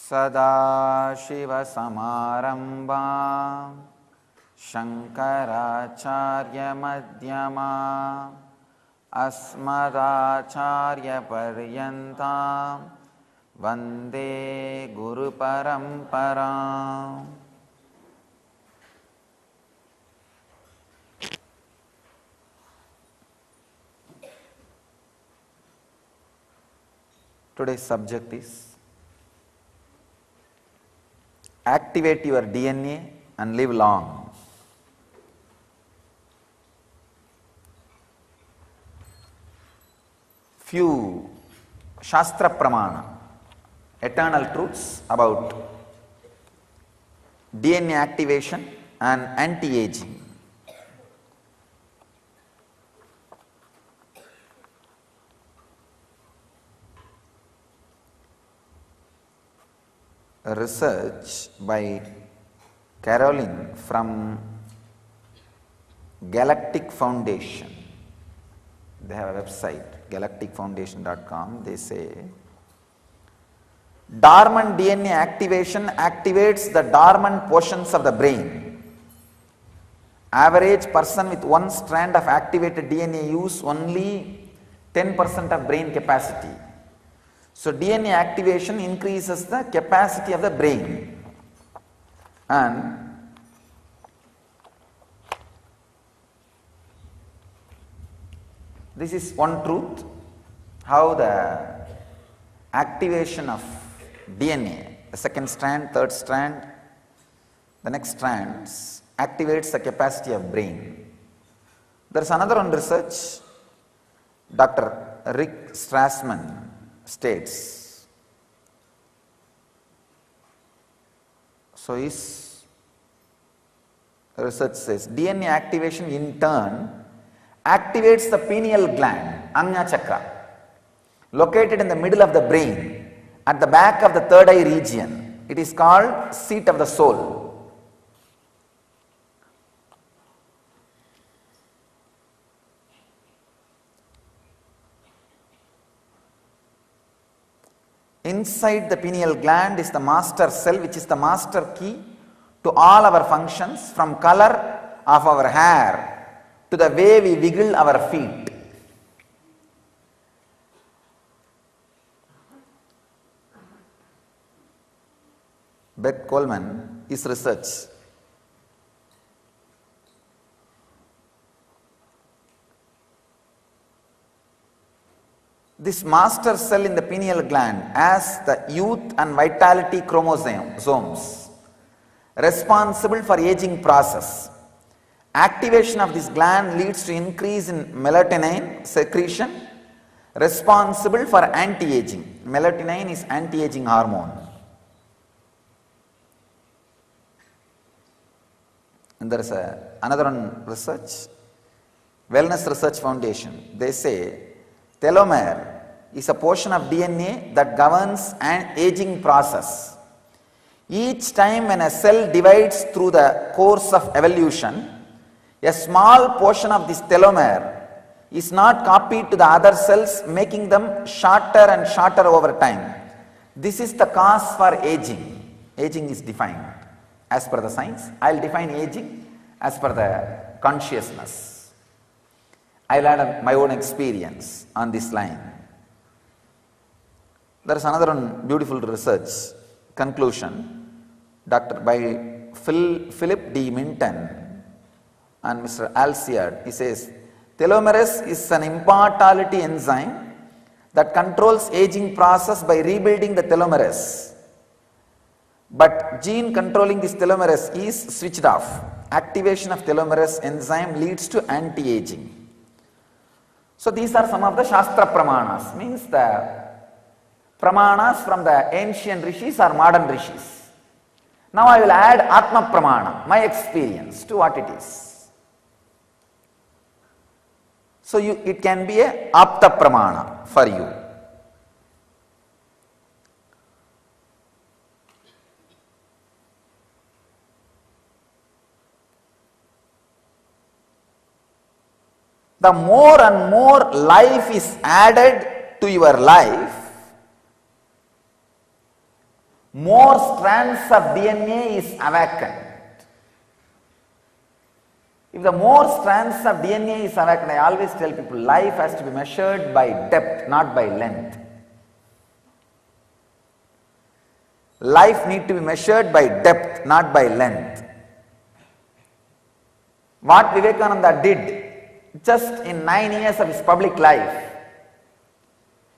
सदाशिवसमारम्भां शङ्कराचार्यमध्यमाम् अस्मदाचार्यपर्यन्तां वन्दे गुरुपरम्पराम्. Today's subject is activate your DNA and live long. Few Shastra Pramana, eternal truths about DNA activation and anti-aging. Research by Caroline from Galactic Foundation. They have a website, galacticfoundation.com. They say dormant DNA activation activates the dormant portions of the brain. Average person with one strand of activated DNA use only 10% of brain capacity. So DNA activation increases the capacity of the brain, and this is one truth, how the activation of DNA, the second strand, third strand, the next strands activates the capacity of brain. There is another one research, Dr. Rick Strassman states, so his research says DNA activation in turn activates the pineal gland, Ajna Chakra, located in the middle of the brain at the back of the third eye region. It is called seat of the soul. Inside the pineal gland is the master cell, which is the master key to all our functions, from color of our hair to the way we wiggle our feet. Beth Coleman, his research this master cell in the pineal gland has the youth and vitality chromosomes responsible for aging process. Activation of this gland leads to increase in melatonin secretion responsible for anti-aging. Melatonin is anti-aging hormone. And there is another one research, Wellness Research Foundation. They say telomere is a portion of DNA that governs an aging process. Each time when a cell divides through the course of evolution, a small portion of this telomere is not copied to the other cells, making them shorter and shorter over time. This is the cause for aging. Aging is defined as per the science. I will define aging as per the consciousness. I will add my own experience on this line. There is another one, beautiful research conclusion, by Philip D. Minton and Mr. Alciard. He says telomerase is an immortality enzyme that controls aging process by rebuilding the telomerase. But gene controlling this telomerase is switched off. Activation of telomerase enzyme leads to anti-aging. So these are some of the Shastra Pramanas, means the Pramanas from the ancient rishis or modern rishis. Now I will add Atma Pramana, my experience, to what it is. So it can be a Apta Pramana for you. The more and more life is added to your life, more strands of DNA is awakened. If the more strands of DNA is awakened, I always tell people life has to be measured by depth, not by length. Life need to be measured by depth, not by length. What Vivekananda did just in 9 years of his public life,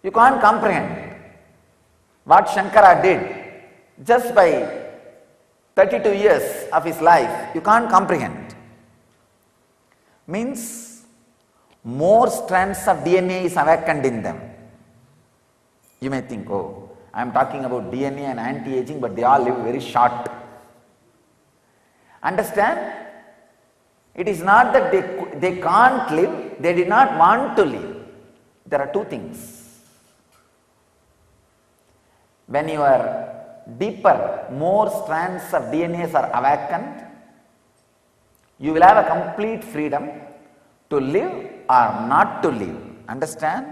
you can't comprehend. What Shankara did just by 32 years of his life, you can't comprehend. Means more strands of DNA is awakened in them. You may think, oh, I am talking about DNA and anti-aging, but they all live very short. Understand? It is not that they can't live, they did not want to live. There are two things. When your deeper, more strands of DNAs are awakened, you will have a complete freedom to live or not to live. Understand?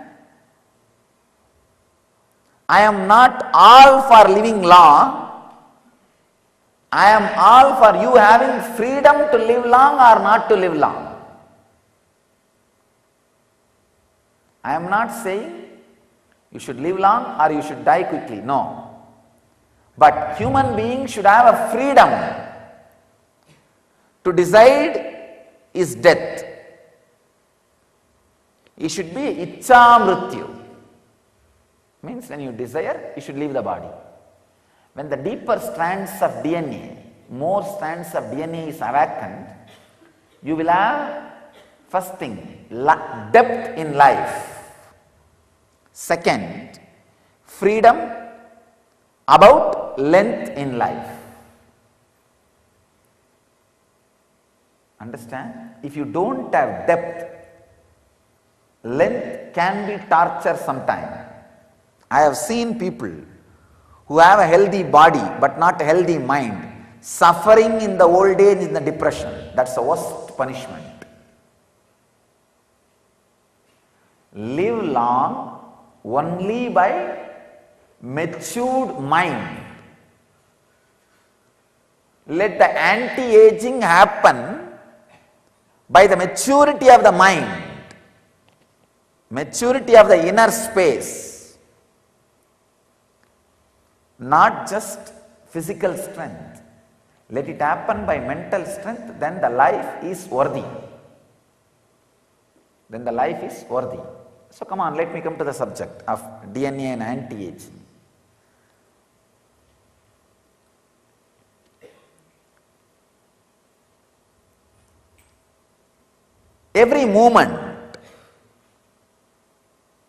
I am not all for living long. I am all for you having freedom to live long or not to live long. I am not saying you should live long or you should die quickly. No. But human beings should have a freedom to decide his death. He should be Ichcha Mrityu. Means when you desire, you should leave the body. When the deeper strands of DNA, more strands of DNA is awakened, you will have first thing, depth in life. Second, freedom about length in life. Understand? If you don't have depth, length can be torture sometime. I have seen people who have a healthy body but not a healthy mind suffering in the old age in the depression. That's the worst punishment. Live long only by matured mind. Let the anti-aging happen by the maturity of the mind, maturity of the inner space. Not just physical strength. Let it happen by mental strength, then the life is worthy. Then the life is worthy. So come on, let me come to the subject of DNA and anti-aging. Every movement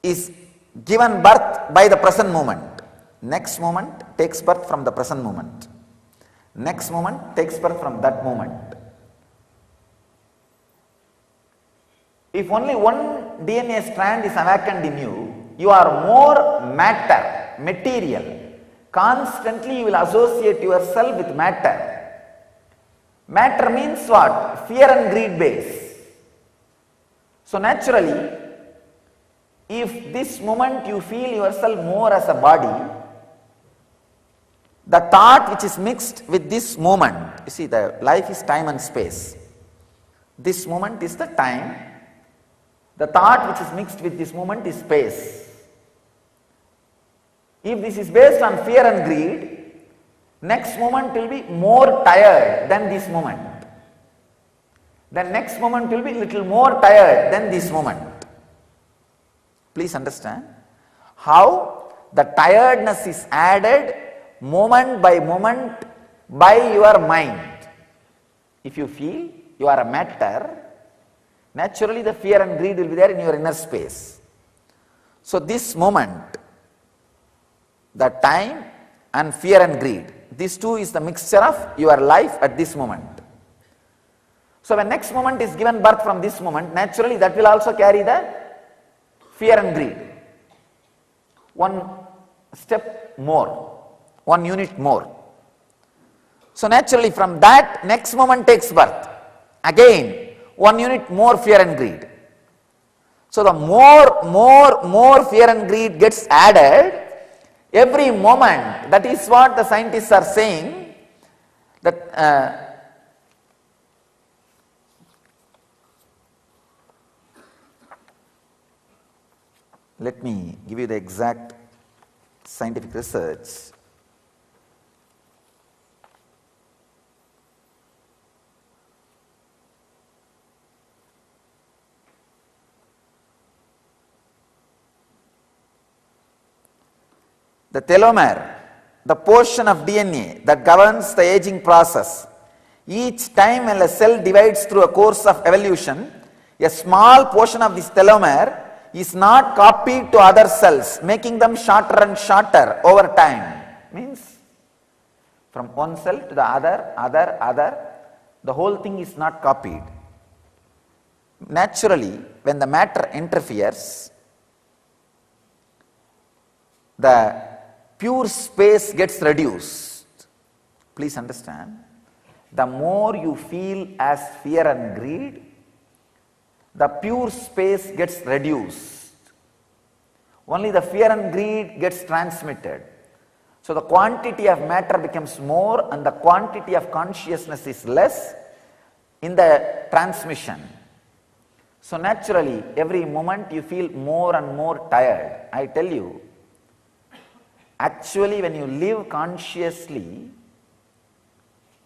is given birth by the present moment. Next moment takes birth from the present moment. Next moment takes birth from that moment. If only one DNA strand is awakened in you, you are more matter, material. Constantly you will associate yourself with matter. Matter means what? Fear and greed base. So naturally, if this moment you feel yourself more as a body, the thought which is mixed with this moment, you see, the life is time and space. This moment is the time. The thought which is mixed with this moment is space. If this is based on fear and greed, next moment will be more tired than this moment. The next moment will be little more tired than this moment. Please understand how the tiredness is added moment by moment by your mind. If you feel you are a matter, naturally the fear and greed will be there in your inner space. So this moment, the time and fear and greed, these two is the mixture of your life at this moment. So when next moment is given birth from this moment, naturally that will also carry the fear and greed. One step more. 1 unit more. So naturally from that next moment takes birth. Again 1 unit more fear and greed. So the more fear and greed gets added, Every moment, that is what the scientists are saying, that let me give you the exact scientific research. The telomere, the portion of DNA that governs the aging process. Each time when a cell divides through a course of evolution, a small portion of this telomere is not copied to other cells, making them shorter and shorter over time. Means from one cell to the other, the whole thing is not copied. Naturally, when the matter interferes, the pure space gets reduced. Please understand, the more you feel as fear and greed, the pure space gets reduced. Only the fear and greed gets transmitted. So the quantity of matter becomes more and the quantity of consciousness is less in the transmission. So naturally, every moment you feel more and more tired. I tell you, actually when you live consciously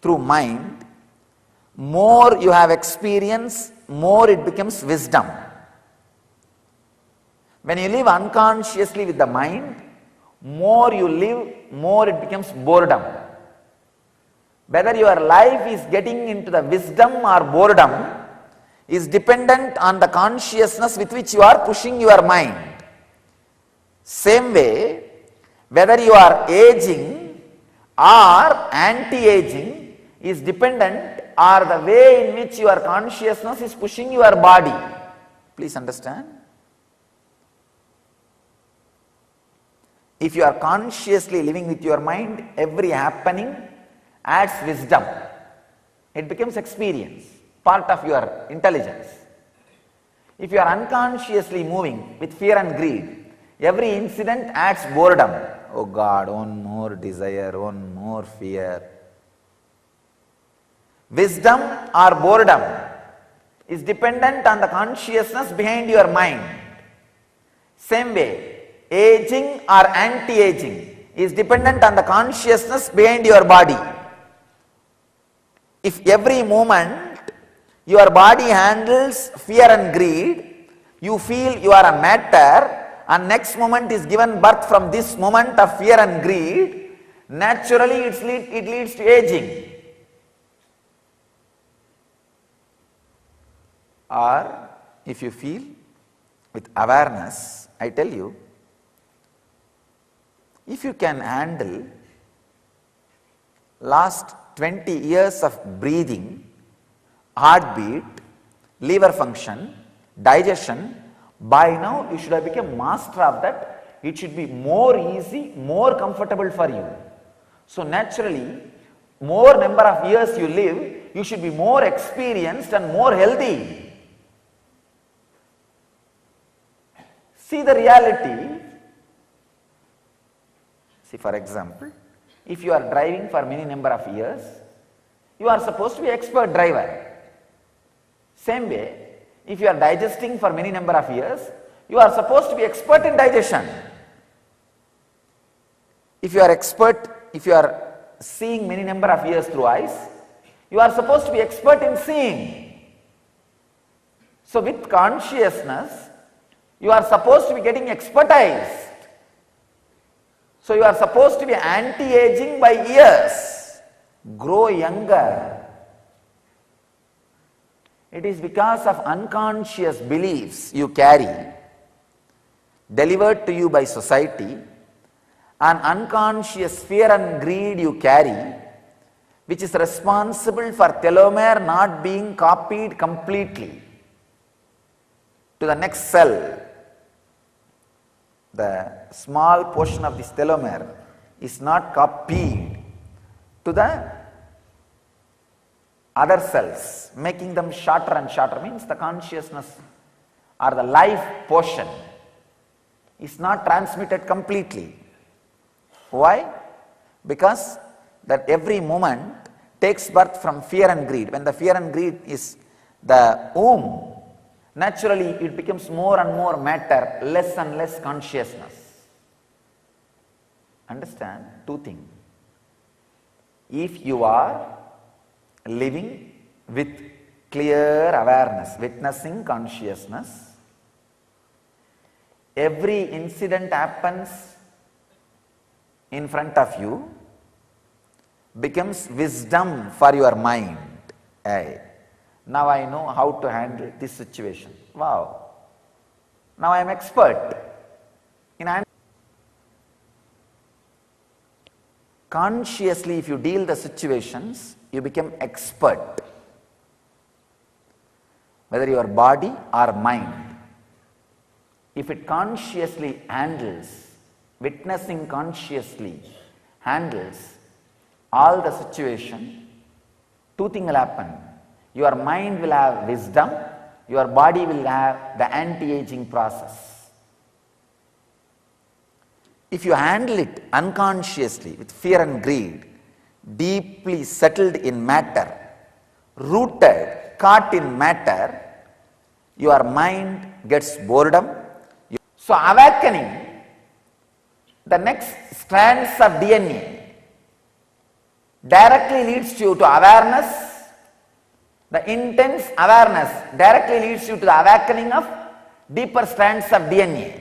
through mind, more you have experience, more it becomes wisdom. When you live unconsciously with the mind, more you live, more it becomes boredom. Whether your life is getting into the wisdom or boredom is dependent on the consciousness with which you are pushing your mind. Same way, whether you are aging or anti-aging is dependent on the way in which your consciousness is pushing your body. Please understand. If you are consciously living with your mind, every happening adds wisdom. It becomes experience, part of your intelligence. If you are unconsciously moving with fear and greed, every incident adds boredom. Oh God, one more desire, one more fear. Wisdom or boredom is dependent on the consciousness behind your mind. Same way, aging or anti-aging is dependent on the consciousness behind your body. If every moment your body handles fear and greed, you feel you are a matter, and next moment is given birth from this moment of fear and greed, naturally it leads to aging. Or if you feel with awareness, I tell you, if you can handle last 20 years of breathing, heartbeat, liver function, digestion, by now you should have become master of that. It should be more easy, more comfortable for you. So naturally, more number of years you live, you should be more experienced and more healthy. See the reality. See, for example, if you are driving for many number of years, you are supposed to be expert driver. Same way, if you are digesting for many number of years, you are supposed to be expert in digestion. If you are seeing many number of years through eyes, you are supposed to be expert in seeing. So with consciousness, you are supposed to be getting expertise. So you are supposed to be anti-aging by years. Grow younger. It is because of unconscious beliefs you carry, delivered to you by society, and unconscious fear and greed you carry, which is responsible for telomere not being copied completely to the next cell. The small portion of this telomere is not copied to the other cells, making them shorter and shorter. Means the consciousness or the life portion is not transmitted completely. Why? Because that every moment takes birth from fear and greed. When the fear and greed is the womb, naturally it becomes more and more matter, less and less consciousness. Understand two things. If you are living with clear awareness, witnessing consciousness, every incident happens in front of you becomes wisdom for your mind. Hey, now I know how to handle this situation. Wow. Now I am expert in handling. Consciously, if you deal the situations, you become expert. Whether your body or mind, if it consciously handles, witnessing consciously handles all the situation, two things will happen. Your mind will have wisdom, your body will have the anti-aging process. If you handle it unconsciously with fear and greed, deeply settled in matter, rooted, caught in matter, your mind gets boredom. So awakening the next strands of DNA directly leads you to awareness. The intense awareness directly leads you to the awakening of deeper strands of DNA.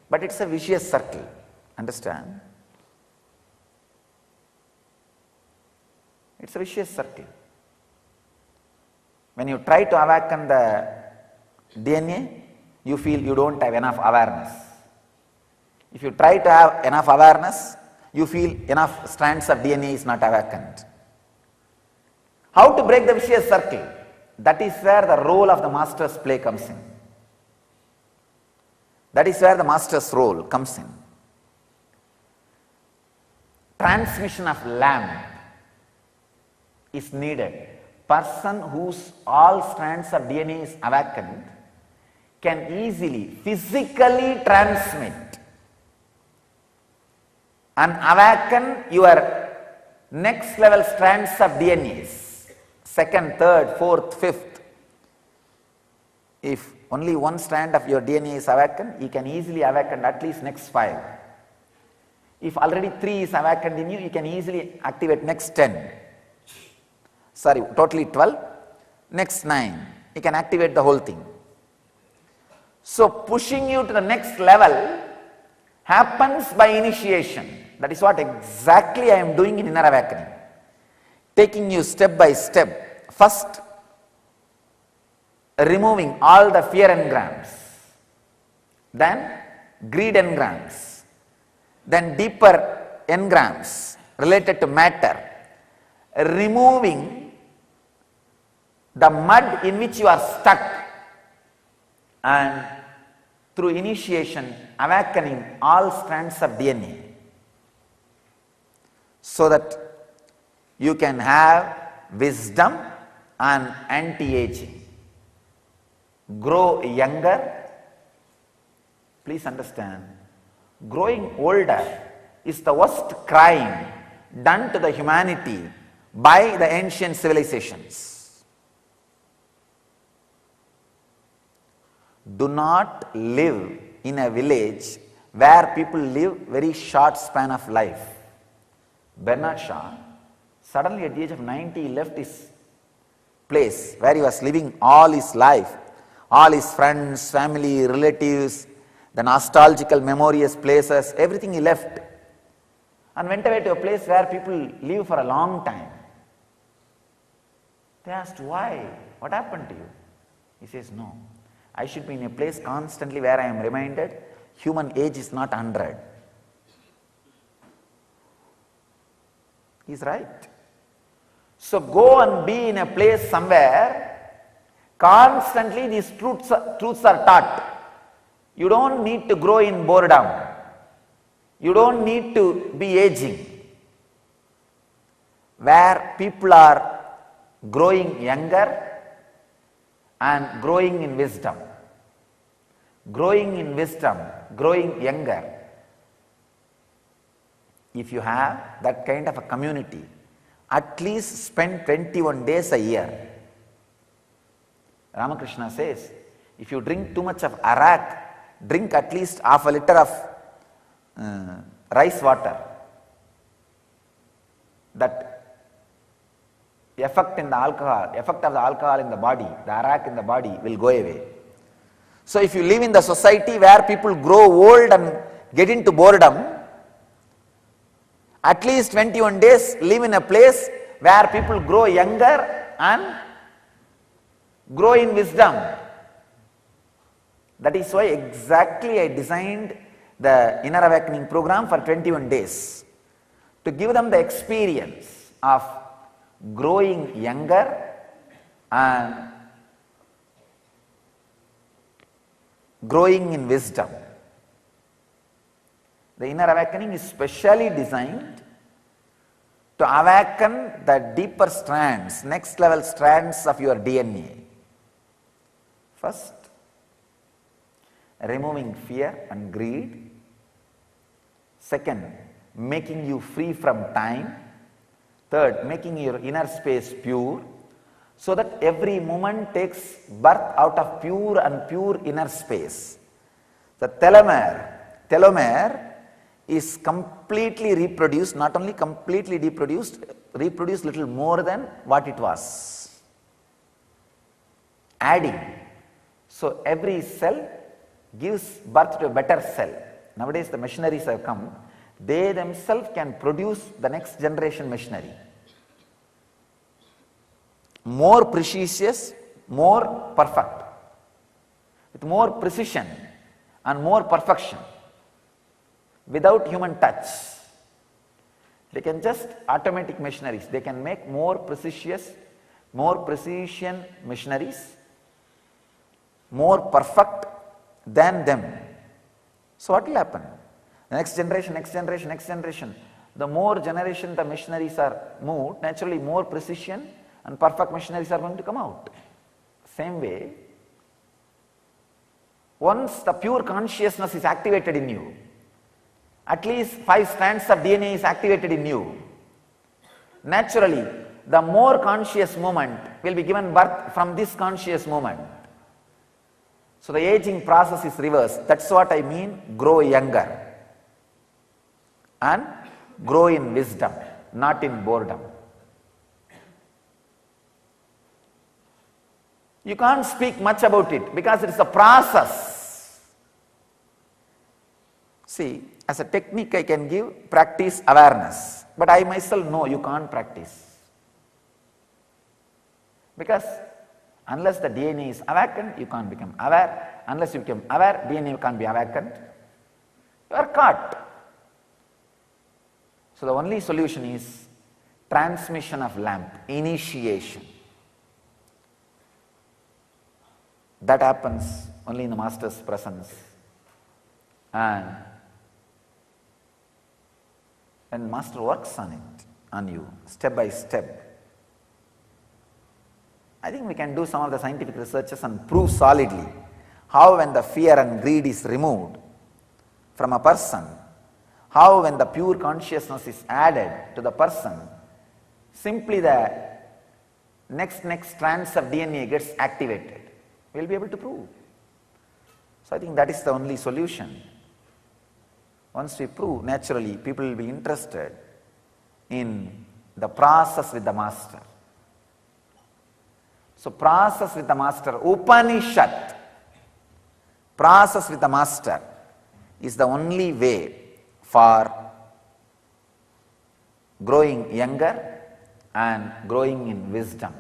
But it's a vicious circle. Understand? It's a vicious circle. When you try to awaken the DNA, you feel you don't have enough awareness. If you try to have enough awareness, you feel enough strands of DNA is not awakened. How to break the vicious circle? That is where the role of the master's play comes in. That is where the master's role comes in. Transmission of lamp is needed. Person whose all strands of DNA is awakened can easily, physically transmit and awaken your next level strands of DNAs, second, third, fourth, fifth. If only one strand of your DNA is awakened, you can easily awaken at least next 5. If already 3 is awakened in you, you can easily activate next 10. Sorry, totally 12. Next 9, you can activate the whole thing. So pushing you to the next level happens by initiation. That is what exactly I am doing in Inner Awakening. Taking you step by step. First, removing all the fear engrams. Then, greed engrams. Then, deeper engrams related to matter. Removing the mud in which you are stuck. And through initiation, awakening all strands of DNA. So that you can have wisdom and anti-aging. Grow younger. Please understand, growing older is the worst crime done to the humanity by the ancient civilizations. Do not live in a village where people live very short span of life. Bernard Shaw, suddenly at the age of 90, he left his place where he was living all his life. All his friends, family, relatives, the nostalgical, memorious places, everything he left. And went away to a place where people live for a long time. They asked, why? What happened to you? He says, no. I should be in a place constantly where I am reminded human age is not 100. He's right. So go and be in a place somewhere, constantly these truths are taught. You don't need to grow in boredom. You don't need to be aging. Where people are growing younger and growing in wisdom. Growing in wisdom, growing younger. if you have that kind of a community, at least spend 21 days a year. Ramakrishna says, if you drink too much of arak, drink at least half a liter of rice water. That effect of the alcohol in the body, the arak in the body will go away. So if you live in the society where people grow old and get into boredom, at least 21 days live in a place where people grow younger and grow in wisdom. That is why exactly I designed the Inner Awakening program for 21 days, to give them the experience of growing younger and growing in wisdom. The Inner Awakening is specially designed to awaken the deeper strands, next level strands of your DNA. First, removing fear and greed. Second, making you free from time. Third, making your inner space pure, so that every moment takes birth out of pure and pure inner space. The telomere is completely reproduced, not only completely reproduced little more than what it was. Adding. So every cell gives birth to a better cell. Nowadays the machineries have come, they themselves can produce the next generation machinery. More precious, more perfect, with more precision and more perfection, without human touch. They can just automatic machineries, they can make more precision machineries, more perfect than them. So what will happen? The next generation, the more generation the machineries are moved, naturally more precision and perfect machineries are going to come out. Same way, once the pure consciousness is activated in you, at least 5 strands of DNA is activated in you, naturally the more conscious movement will be given birth from this conscious movement. So the aging process is reversed. That's what I mean, grow younger and grow in wisdom, not in boredom. You can't speak much about it because it is a process. See, as a technique I can give, practice awareness, but I myself know you can't practice. Because unless the DNA is awakened, you can't become aware. Unless you become aware, DNA can't be awakened. You are caught. So the only solution is transmission of lamp, initiation. That happens only in the Master's presence. And when Master works on it, on you, step by step, I think we can do some of the scientific researches and prove solidly how when the fear and greed is removed from a person, how when the pure consciousness is added to the person, simply the next strands of DNA gets activated. We will be able to prove. So I think that is the only solution. Once we prove, naturally people will be interested in the process with the Master. So process with the Master, Upanishad, process with the Master is the only way for growing younger and growing in wisdom.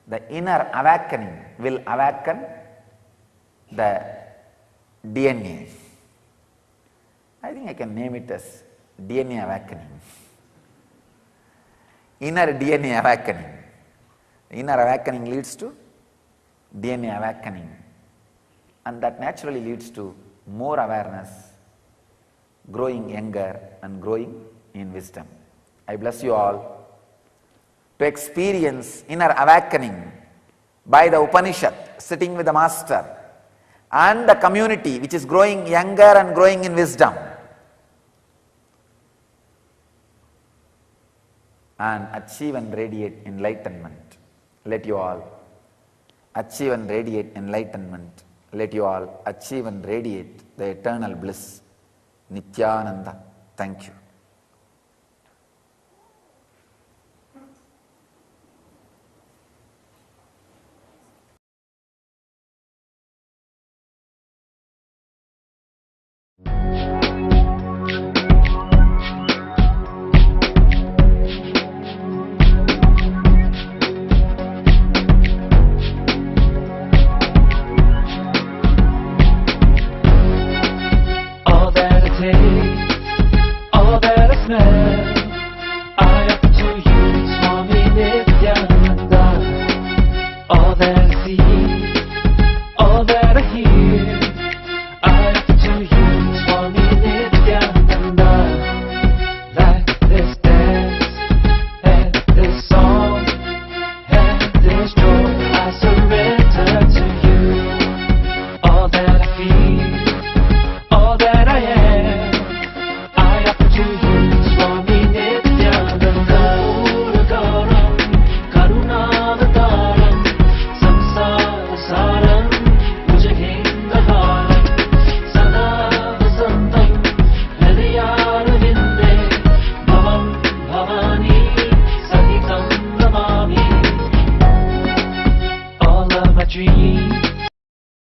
The inner awakening will awaken the DNA. I think I can name it as DNA awakening. Inner DNA awakening. Inner awakening leads to DNA awakening, and that naturally leads to more awareness, growing younger and growing in wisdom. I bless you all to experience inner awakening by the Upanishad, sitting with the Master, and the community which is growing younger and growing in wisdom. and achieve and radiate enlightenment. Let you all achieve and radiate enlightenment. Let you all achieve and radiate the eternal bliss. Nityananda. Thank you.